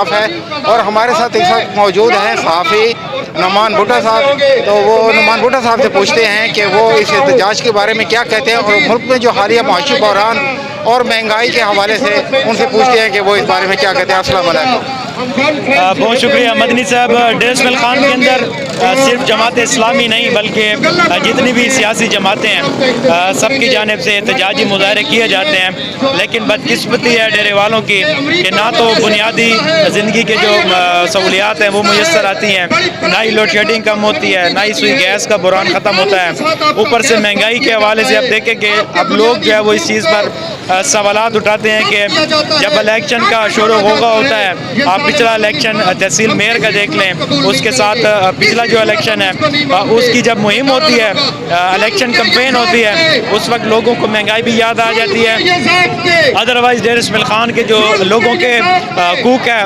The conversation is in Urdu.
ہے اور ہمارے ساتھ اس وقت موجود ہیں صحافی نعمان بھٹو صاحب. تو وہ نعمان بھٹو صاحب سے پوچھتے ہیں کہ وہ اس احتجاج کے بارے میں کیا کہتے ہیں اور ملک میں جو حالیہ معاشی بحران اور مہنگائی کے حوالے سے ان سے پوچھتے ہیں کہ وہ اس بارے میں کیا کہتے ہیں. السلام علیکم. بہت شکریہ مدنی صاحب. ڈیر اسماعیل خان کے اندر صرف جماعت اسلامی نہیں بلکہ جتنی بھی سیاسی جماعتیں ہیں سب کی جانب سے احتجاجی مظاہرے کیے جاتے ہیں، لیکن بدقسمتی ہے ڈیرے والوں کی کہ نہ تو بنیادی زندگی کے جو سہولیات ہیں وہ میسر آتی ہیں، نہ ہی لوڈ شیڈنگ کم ہوتی ہے، نہ ہی سوئی گیس کا بحران ختم ہوتا ہے. اوپر سے مہنگائی کے حوالے سے اب دیکھیں کہ اب لوگ جو ہے وہ اس چیز پر سوالات اٹھاتے ہیں کہ جب الیکشن کا شور و غوغا ہوتا ہے، آپ پچھلا الیکشن تحصیل میئر کا دیکھ لیں، اس کے ساتھ پچھلا جو الیکشن ہے اس کی جب مہم ہوتی ہے، الیکشن کمپین ہوتی ہے، اس وقت لوگوں کو مہنگائی بھی یاد آ جاتی ہے. ادروائز ڈیر اسماعیل خان کے جو لوگوں کے حقوق ہے